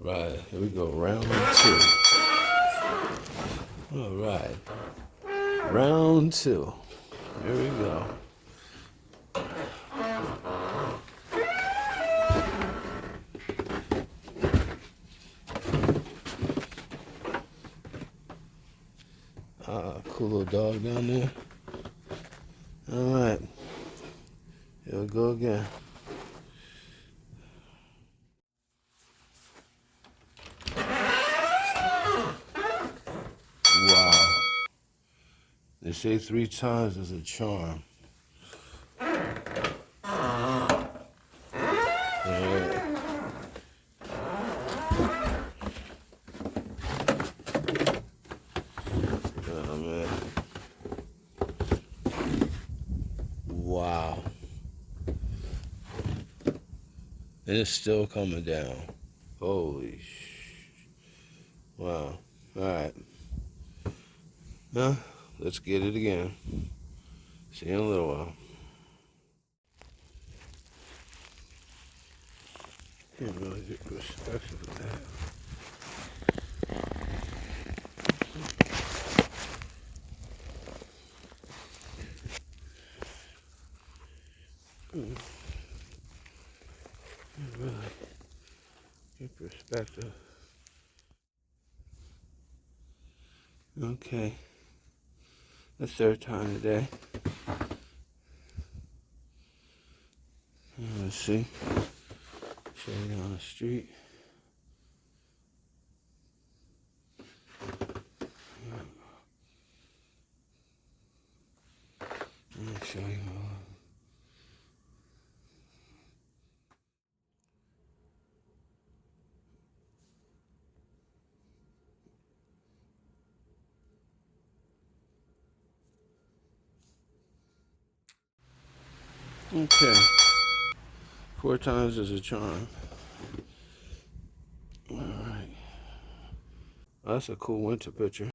right, here we go, round two. All right, round two. Here we go. Cool little dog down there. All right, here we go again. Wow. They say 3 times is a charm. Yeah. Oh, man. Wow. And it's still coming down. Holy wow. All right. Now, let's get it again. See you in a little while. Can't really get perspective of that. Can't really get perspective. Okay. The third time today. Let's see. Show you down the street. Let me show you. Okay. 4 times is a charm. All right. That's a cool winter picture.